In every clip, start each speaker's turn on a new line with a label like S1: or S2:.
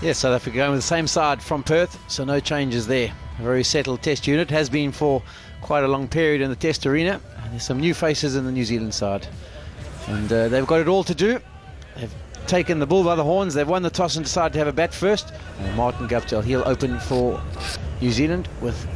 S1: Yes, South Africa going with the same side from Perth, so no changes there. A very settled test unit, has been for quite a long period in the test arena. And there's some new faces in the New Zealand side. And they've got it all to do. They've taken the bull by the horns, they've won the toss and decided to have a bat first. And Martin Guptill, he'll open for New Zealand with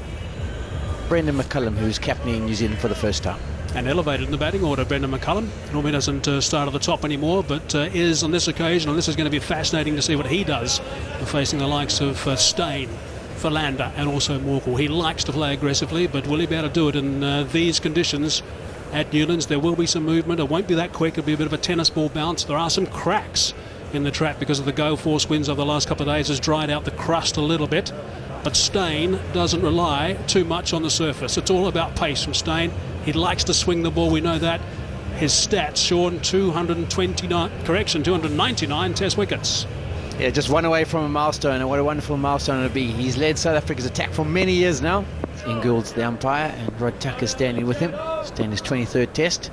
S1: Brendan McCullum, who's captaining New Zealand for the first time.
S2: And elevated in the batting order, Brendan McCullum. Normally doesn't start at the top anymore, but is on this occasion, and this is going to be fascinating to see what he does facing the likes of Steyn, Philander and also Morkel. He likes to play aggressively, but will he be able to do it in these conditions at Newlands? There will be some movement. It won't be that quick. It'll be a bit of a tennis ball bounce. There are some cracks in the track because of the gale force winds over the last couple of days has dried out the crust a little bit. But Steyn doesn't rely too much on the surface. It's all about pace from Steyn. He likes to swing the ball, we know that. His stats, Sean, 299 test wickets.
S1: Yeah, just one away from a milestone, and what a wonderful milestone it'll be. He's led South Africa's attack for many years now. Ingould's the umpire, and Rod Tucker's standing with him. Standing his 23rd test.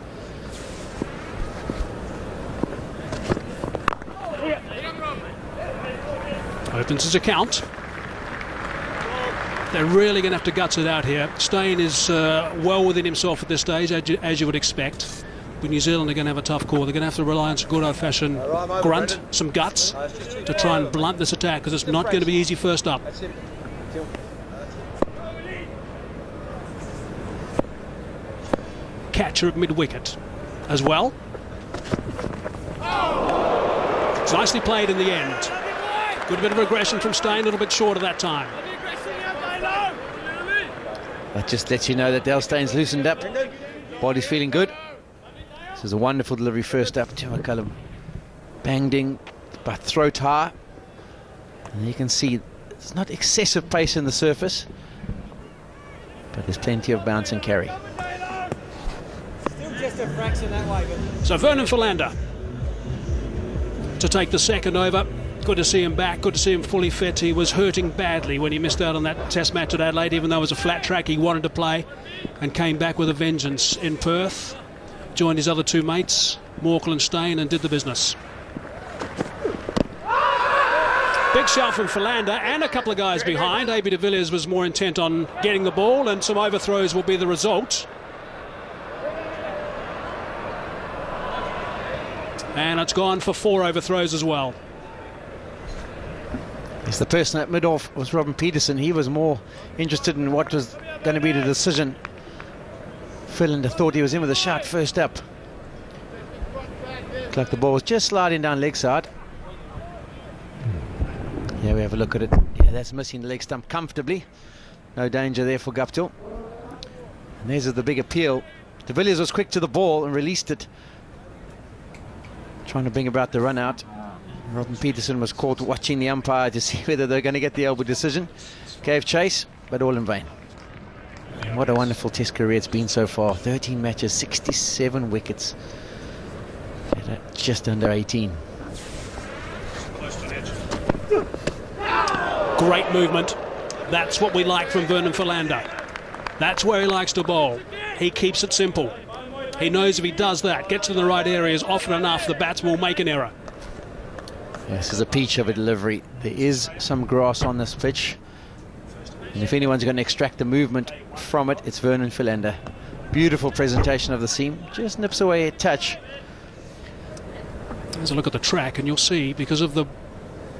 S2: Opens his account. They're really going to have to guts it out here. Steyn is well within himself at this stage, as you would expect. But New Zealand are going to have a tough call. They're going to have to rely on some good old-fashioned grunt, some guts, to try and blunt this attack, because it's not going to be easy first up. Catcher at mid-wicket as well. It's nicely played in the end. Good bit of aggression from Steyn, a little bit short of that time.
S1: That just lets you know that Dale Steyn's loosened up. Body's feeling good. This is a wonderful delivery first up to McCullum. Banged in, but throat high. And you can see there's not excessive pace in the surface, but there's plenty of bounce and carry.
S3: Still just a fraction that way.
S2: So Vernon Philander to take the second over. Good to see him back, good to see him fully fit. He was hurting badly when he missed out on that test match at Adelaide, even though it was a flat track. He wanted to play and came back with a vengeance in Perth. Joined his other two mates, Morkel and Steyn, and did the business. Big shout from Philander and a couple of guys behind. A.B. de Villiers was more intent on getting the ball, and some overthrows will be the result. And it's gone for 4 overthrows as well.
S1: Yes, the person at mid-off was Robin Peterson. He was more interested in what was going to be the decision. Philander thought he was in with a shot first up. Looked like the ball was just sliding down leg side. Yeah, we have a look at it. Yeah, that's missing the leg stump comfortably. No danger there for Guptill. And there's the big appeal. De Villiers was quick to the ball and released it, trying to bring about the run out. Robin Peterson was caught watching the umpire to see whether they're going to get the elbow decision. Gave chase, but all in vain. And what a wonderful test career it's been so far. 13 matches, 67 wickets. Just under 18.
S2: Great movement. That's what we like from Vernon Philander. That's where he likes to bowl. He keeps it simple. He knows if he does that, gets in the right areas often enough, the batsman will make an error.
S1: Yes, there's a peach of a delivery. There is some grass on this pitch, and if anyone's going to extract the movement from it, it's Vernon Philander. Beautiful presentation of the seam, just nips away a touch.
S2: There's a look at the track, and you'll see, because of the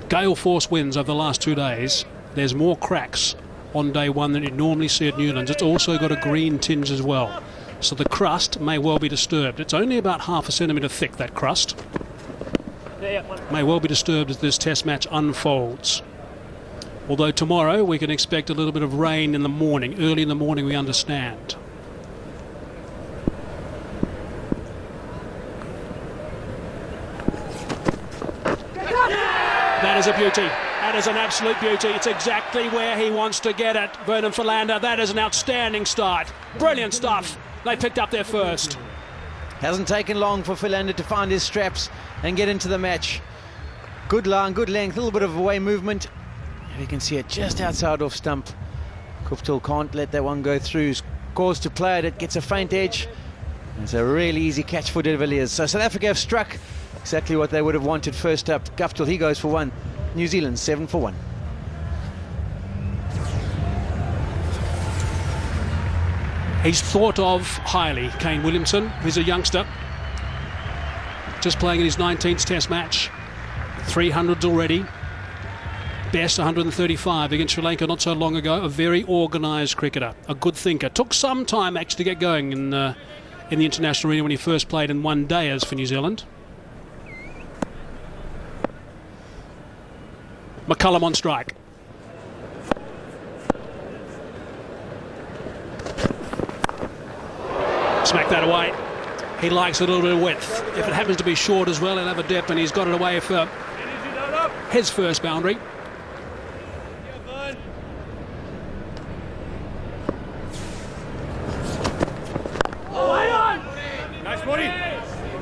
S2: gale force winds over the last 2 days, there's more cracks on day one than you normally see at Newlands. It's also got a green tinge as well, so the crust may well be disturbed. It's only about 0.5 centimetre thick, that crust. May well be disturbed as this test match unfolds. Although tomorrow we can expect a little bit of rain in the morning. Early in the morning, we understand. That is a beauty. That is an absolute beauty. It's exactly where he wants to get it, Vernon Philander. That is an outstanding start. Brilliant stuff. They picked up their first.
S1: Hasn't taken long for Philander to find his straps and get into the match. Good line, good length, a little bit of away movement. And you can see it just outside off stump. Guptill can't let that one go through. Scores to play it, it gets a faint edge. It's a really easy catch for de Villiers. So South Africa have struck exactly what they would have wanted first up. Guptill, he goes for 1. New Zealand 7 for 1.
S2: He's thought of highly, Kane Williamson. He's a youngster, just playing in his 19th Test match. 300s already. Best 135 against Sri Lanka not so long ago. A very organised cricketer, a good thinker. Took some time actually to get going in the international arena when he first played in 1 day for New Zealand. McCullum on strike. Smack that away. He likes a little bit of width. If it happens to be short as well, he'll have a dip, and he's got it away for his first boundary.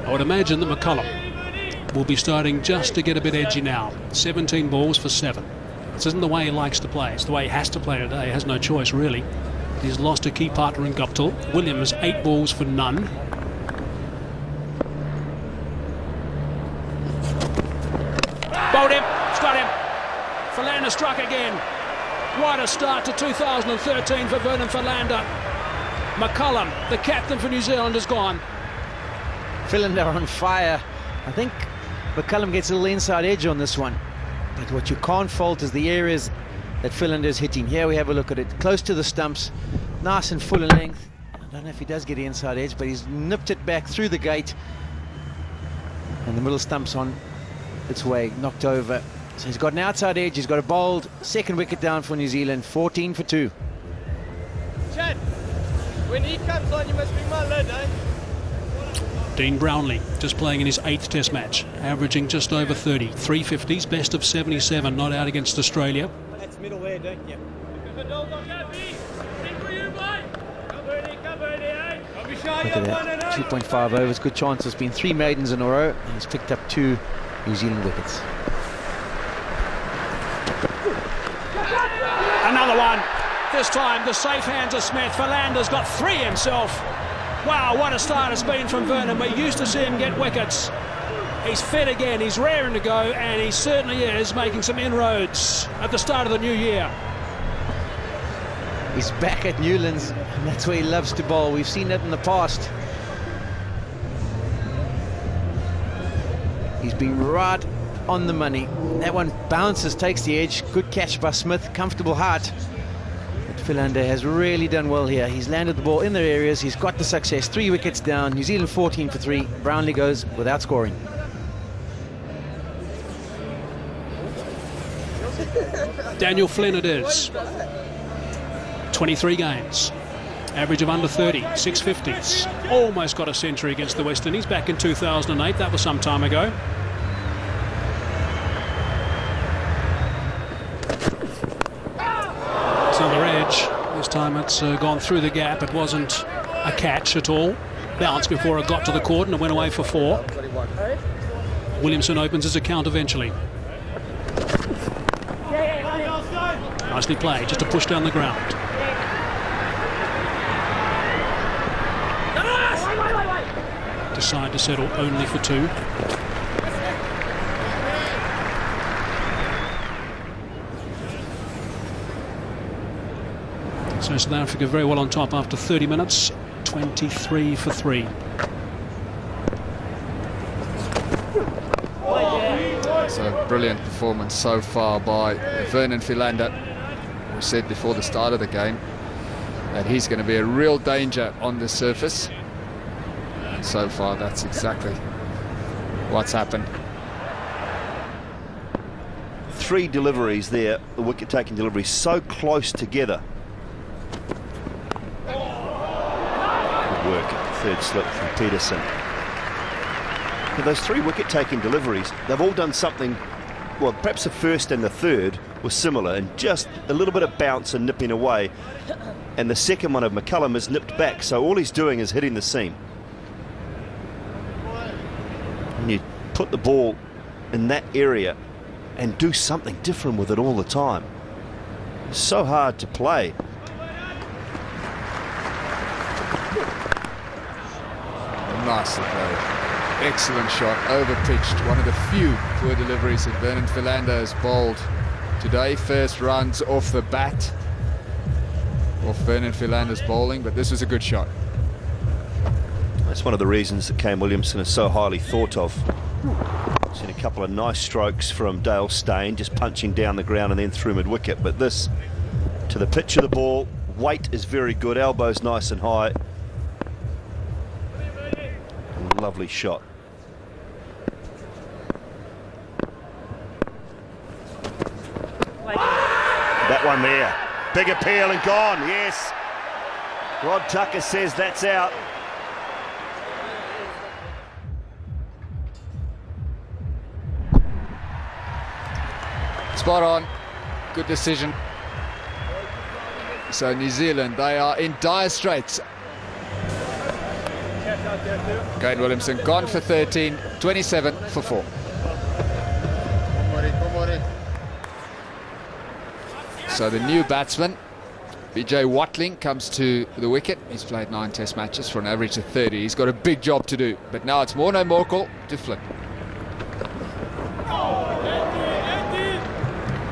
S2: I would imagine that McCullum will be starting just to get a bit edgy now. 17 balls for 7. This isn't the way he likes to play. It's the way he has to play today. He has no choice, really. He's lost a key partner in Guptill. Williams, 8 balls for none. Bowled him. Struck him. Philander struck again. What a start to 2013 for Vernon Philander. McCullum, the captain for New Zealand, is gone.
S1: Philander on fire. I think McCullum gets a little inside edge on this one. But what you can't fault is the areas that Philander is hitting. Here we have a look at it. Close to the stumps. Nice and full in length. I don't know if he does get the inside edge, but he's nipped it back through the gate. And the middle stump's on its way, knocked over. So he's got an outside edge. He's got a bowled second wicket down for New Zealand. 14 for 2.
S3: Chad, when he comes on, you must bring my lid, eh?
S2: Dean Brownlee just playing in his 8th Test match, averaging just over 30. 350s, best of 77, not out against Australia.
S3: That's middle there, don't you?
S1: Look at that, 2.5 overs, good chance. There's been 3 maidens in a row, and he's picked up 2 New Zealand wickets.
S2: Another one. This time the safe hands of Smith. Philander's got 3 himself. Wow, what a start it's been from Vernon. We're used to see him get wickets. He's fit again, he's raring to go, and he certainly is making some inroads at the start of the new year.
S1: He's back at Newlands, and that's where he loves to bowl. We've seen that in the past. He's been right on the money. That one bounces, takes the edge. Good catch by Smith, comfortable heart. But Philander has really done well here. He's landed the ball in their areas. He's got the success. 3 wickets down. New Zealand 14 for 3. Brownlee goes without scoring.
S2: Daniel Flynn it is. 23 games. Average of under 30. 650s. Almost got a century against the West Indies back in 2008. That was some time ago. It's another edge. This time it's gone through the gap. It wasn't a catch at all. Bounced before it got to the court and it went away for 4. Williamson opens his account eventually. Nicely played, just a push down the ground. Decide to settle only for 2. So South Africa very well on top after 30 minutes, 23 for 3.
S4: It's a brilliant performance so far by Vernon Philander. We said before the start of the game that he's going to be a real danger on the surface. And so far, that's exactly what's happened.
S5: 3 deliveries there, the wicket-taking deliveries, so close together. Good work at the 3rd slip from Peterson. But those 3 wicket-taking deliveries, they've all done something, well, perhaps the 1st and the 3rd were similar, and just a little bit of bounce and nipping away. And the second one of McCullum is nipped back, so all he's doing is hitting the seam. And you put the ball in that area and do something different with it all the time. It's so hard to play.
S4: Nicely played. Excellent shot, over-pitched. One of the few poor deliveries that Vernon Philander has bowled today. First runs off the bat of Vernon Philander's bowling, but this was a good shot.
S5: That's one of the reasons that Kane Williamson is so highly thought of. Seen a couple of nice strokes from Dale Steyn, just punching down the ground and then through mid-wicket, but this to the pitch of the ball, weight is very good, elbows nice and high. Lovely shot. That one there, big appeal and gone, yes. Rod Tucker says that's out.
S4: Spot on, good decision. So New Zealand, they are in dire straits. Kane Williamson gone for 13, 27 for 4. So the new batsman, BJ Watling, comes to the wicket. He's played 9 test matches for an average of 30. He's got a big job to do, but now it's Morno Morkel to flip.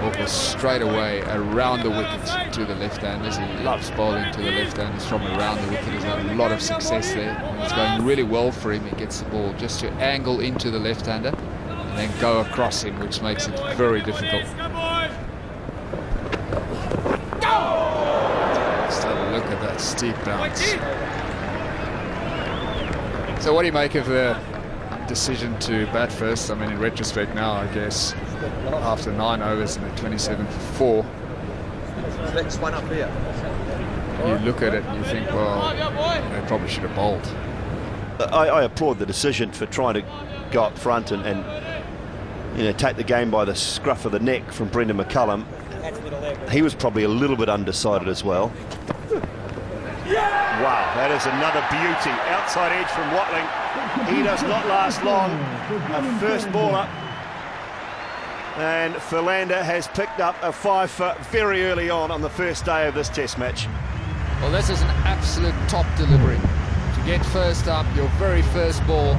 S4: Morkel straight away around the wicket to the left-handers. He loves bowling to the left-handers from around the wicket. He's had a lot of success there. It's going really well for him. He gets the ball just to angle into the left-hander and then go across him, which makes it very difficult. Just have a look at that steep bounce. So what do you make of the decision to bat first? I mean, in retrospect now, I guess, after 9 overs and a 27 for 4.
S6: Next one up here.
S4: You look at it and you think, well, they probably should have bowled.
S5: I applaud the decision for trying to go up front and you know, take the game by the scruff of the neck from Brendan McCullum. He was probably a little bit undecided as well. Wow, that is another beauty. Outside edge from Watling. He does not last long. A first baller. And Philander has picked up a 5 for very early on the first day of this test match.
S4: Well, this is an absolute top delivery. To get first up, your very first ball,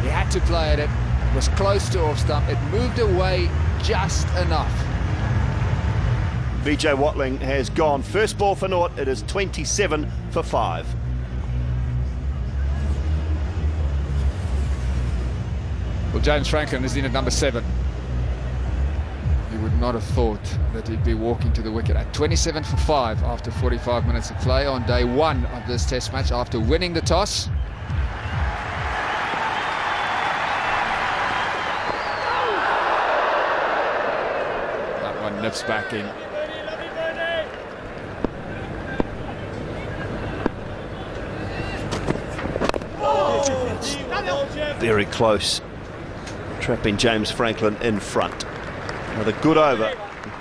S4: he had to play at it. It was close to off stump. It moved away just enough.
S5: BJ Watling has gone. First ball for naught. It is 27 for 5.
S4: Well, James Franklin is in at number 7. You would not have thought that he'd be walking to the wicket at 27 for 5 after 45 minutes of play on day 1 of this test match after winning the toss. That one nips back in.
S5: Very close. Trapping James Franklin in front. Another good over.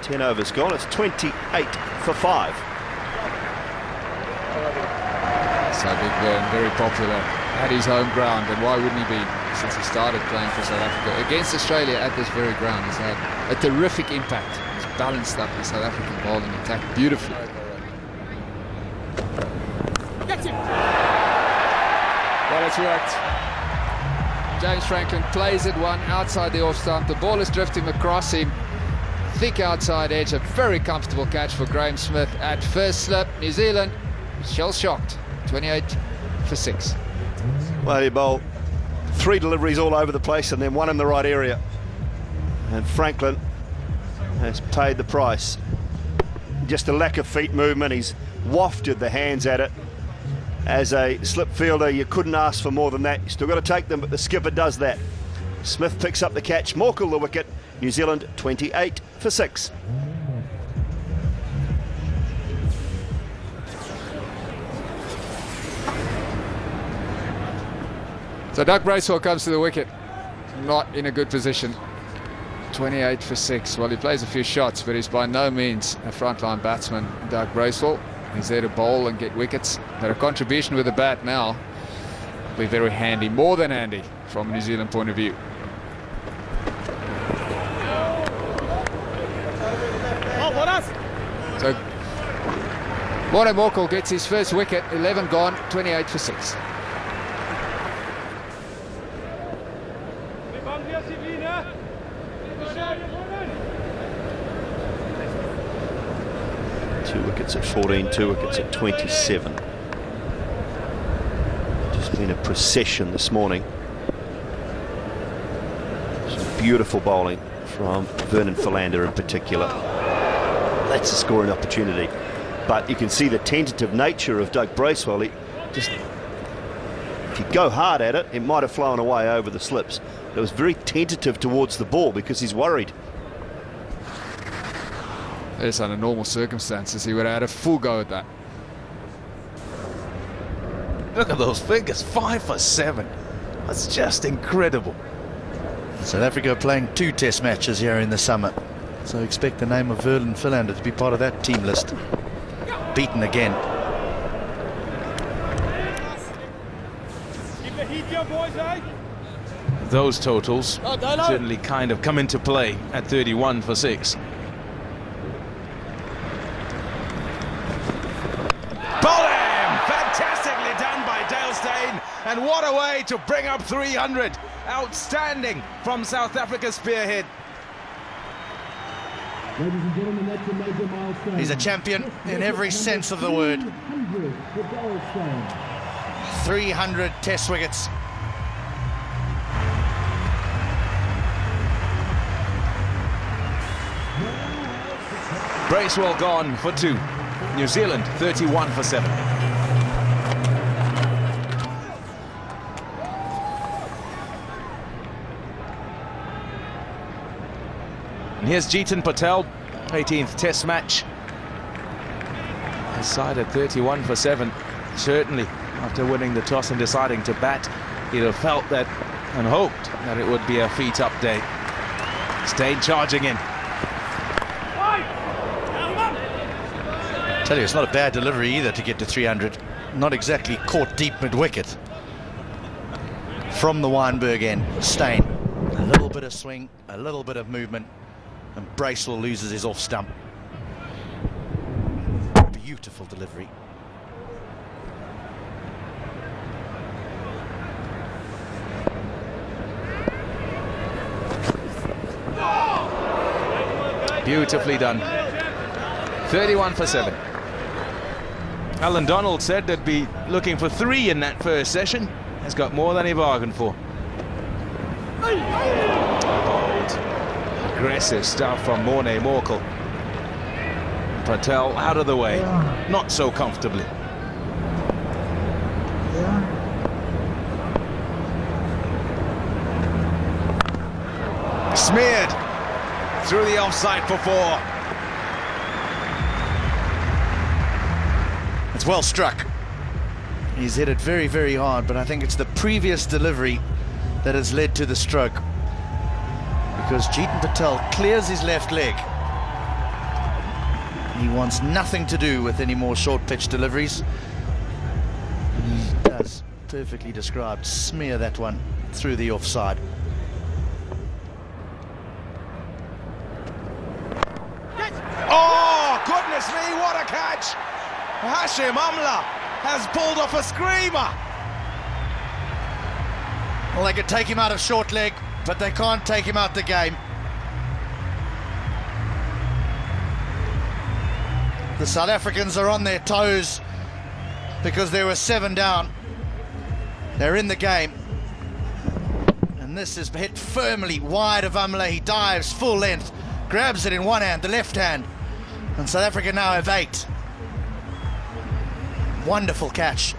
S5: 10 overs gone. It's 28 for 5.
S4: So Big Vern, very popular at his home ground, and why wouldn't he be since he started playing for South Africa? Against Australia at this very ground, he's had a terrific impact. He's balanced up the South African bowling attack beautifully. Well, it's worked. James Franklin plays it one outside the off stump. The ball is drifting across him. Thick outside edge, a very comfortable catch for Graham Smith at first slip. New Zealand shell-shocked, 28 for 6.
S5: Well, he bowled 3 deliveries all over the place and then one in the right area. And Franklin has paid the price. Just a lack of feet movement. He's wafted the hands at it. As a slip fielder, you couldn't ask for more than that. You still got to take them, but the skipper does that. Smith picks up the catch, Morkel the wicket. New Zealand 28 for 6.
S4: So Doug Bracewell comes to the wicket, not in a good position. 28 for 6. Well, he plays a few shots, but he's by no means a frontline batsman, Doug Bracewell. He's there to bowl and get wickets. But a contribution with the bat now will be very handy, more than handy from a New Zealand point of view. So Morno Morkel gets his first wicket, 11 gone, 28 for 6.
S5: 2 wickets at 14, 2 wickets at 27. Just been a procession this morning. Some beautiful bowling from Vernon Philander in particular. That's a scoring opportunity. But you can see the tentative nature of Doug Bracewell. He just, if you go hard at it, it might have flown away over the slips. It was very tentative towards the ball because he's worried.
S4: It's under normal circumstances, he would have had a full go at that.
S7: Look at those figures, 5 for 7. That's just incredible.
S8: South Africa playing 2 test matches here in the summer, so expect the name of Vernon Philander to be part of that team list. Beaten again.
S3: Keep the heat here, boys, eh?
S7: Those totals certainly kind of come into play at 31 for 6. Bowling! Fantastically done by Dale Steyn, and what a way to bring up 300. Outstanding from South Africa's spearhead.
S9: Ladies and gentlemen, that's a major milestone.
S8: He's a champion in every sense of the word. 300 test wickets.
S7: Bracewell gone for 2. New Zealand 31 for 7. And here's Jeetan Patel, 18th test match. His side at 31 for 7. Certainly, after winning the toss and deciding to bat, he'd have felt that and hoped that it would be a feet-up day. Steyn charging in.
S8: Tell you, it's not a bad delivery either to get to 300. Not exactly caught deep mid-wicket. From the Weinberg end, Steyn. A little bit of swing, a little bit of movement, and Bracewell loses his off stump. Beautiful delivery.
S7: Beautifully done. 31 for 7. Alan Donald said they'd be looking for 3 in that first session. Has got more than he bargained for. Bold, aggressive stuff from Morne Morkel. Patel out of the way, not so comfortably. Smeared through the offside for 4.
S8: It's well struck. He's hit it very, very hard, but I think it's the previous delivery that has led to the stroke. Because Jeetan Patel clears his left leg. He wants nothing to do with any more short pitch deliveries. He does, perfectly described, smear that one through the offside.
S7: Oh, goodness me, what a catch! Hashim Amla has pulled off a screamer.
S8: Well, they could take him out of short leg, but they can't take him out the game. The South Africans are on their toes because there were 7 down. They're in the game. And this is hit firmly wide of Amla. He dives full length, grabs it in one hand, the left hand. And South Africa now have 8. Wonderful catch.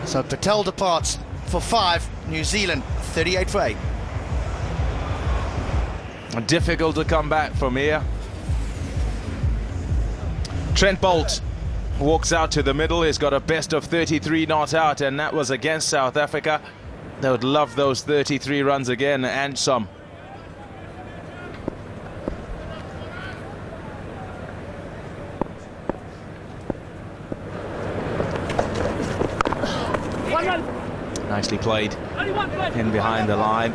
S8: So Patel departs for 5, New Zealand 38 for 8.
S7: Difficult to come back from here. Trent Bolt walks out to the middle. He's got a best of 33 not out, and that was against South Africa. They would love those 33 runs again and some. Nicely played. In behind the line.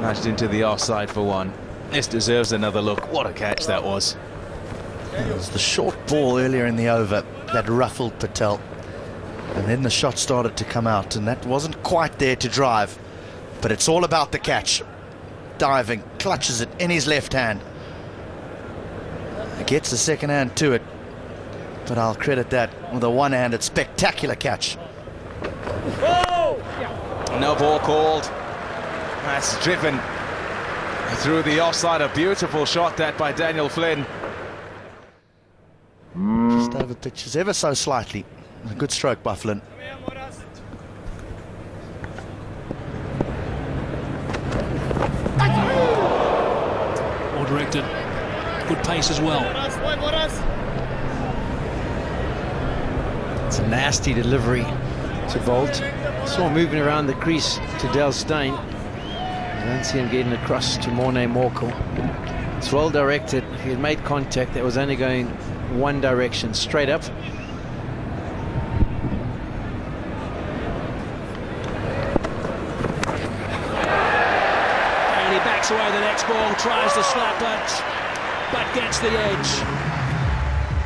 S7: Nudged into the offside for 1. This deserves another look. What a catch that was.
S8: It was the short ball earlier in the over that ruffled Patel. And then the shot started to come out, and that wasn't quite there to drive. But it's all about the catch. diving, clutches it in his left hand. Gets the second hand to it, but I'll credit that with a one-handed spectacular catch.
S7: No ball called. That's driven through the offside. A beautiful shot that by Daniel Flynn.
S8: Just over pitches ever so slightly. A good stroke by Flynn.
S2: Well directed. Good pace as well.
S1: It's a nasty delivery to Bolt. Saw him moving around the crease to Steyn. I don't see him getting across to Morkel. It's well directed. If he had made contact, that was only going one direction, straight up.
S2: And he backs away the next ball, tries to slap it, but gets the edge.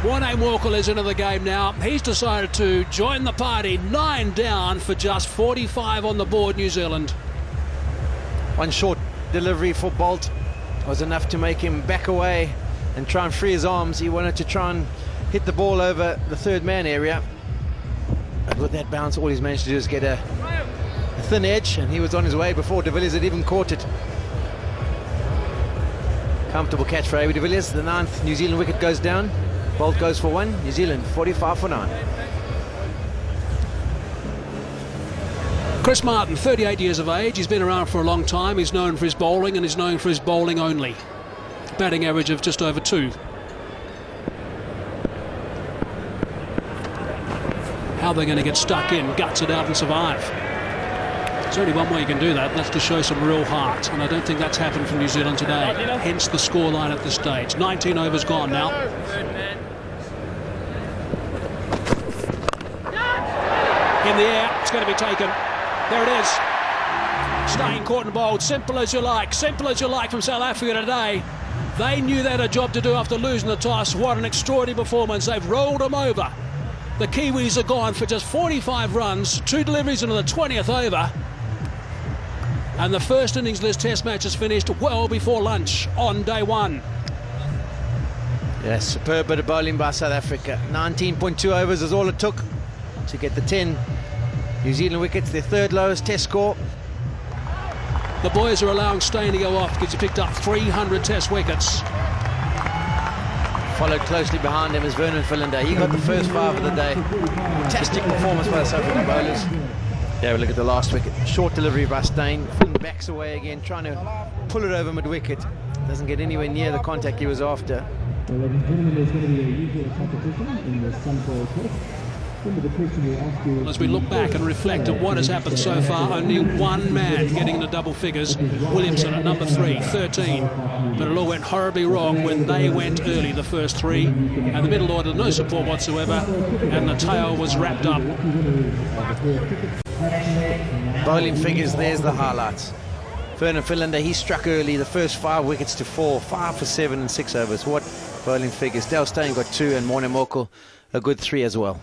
S2: Morkel is into the game now. He's decided to join the party. 9 down for just 45 on the board, New Zealand.
S1: One short delivery for Bolt was enough to make him back away and try and free his arms. He wanted to try and hit the ball over the third man area. But with that bounce, all he's managed to do is get a thin edge, and he was on his way before de Villiers had even caught it. Comfortable catch for de Villiers. The 9th New Zealand wicket goes down. Bolt goes for 1. New Zealand 45 for 9.
S2: Chris Martin, 38 years of age. He's been around for a long time. He's known for his bowling, and he's known for his bowling only. Batting average of just over 2. How they're going to get stuck in, guts it out and survive. There's only one way you can do that, and that's to show some real heart. And I don't think that's happened for New Zealand today. Hence the scoreline at this stage. 19 overs gone now. In the air, it's going to be taken. There it is. Steyn caught and bowled. Simple as you like. Simple as you like from South Africa today. They knew they had a job to do after losing the toss. What an extraordinary performance. They've rolled them over. The Kiwis are gone for just 45 runs. 2 deliveries into the 20th over. And the first innings of this test match is finished well before lunch on day 1.
S1: Yes, superb bit of bowling by South Africa. 19.2 overs is all it took to get the 10 New Zealand wickets, their 3rd lowest test score.
S2: The boys are allowing Steyn to go off because he picked up 300 test wickets.
S1: Followed closely behind him is Philander. He got the first 5 of the day. Fantastic performance by the South African bowlers. Yeah, we look at the last wicket. Short delivery by Steyn. Flynn backs away again, trying to pull it over mid-wicket. Doesn't get anywhere near the contact he was after.
S9: Well, ladies and gentlemen, there's going to be a usual competition in the Sunball Test.
S2: As we look back and reflect on what has happened so far, only one man getting into double figures, Williamson at number 3, 13. But it all went horribly wrong when they went early, the first 3, and the middle order, no support whatsoever, and the tail was wrapped up.
S1: Bowling figures, there's the highlights. Philander, he struck early, the first 5 wickets to 4, 5 for 7 and 6 overs. What bowling figures. Steyn got 2 and Morkel a good 3 as well.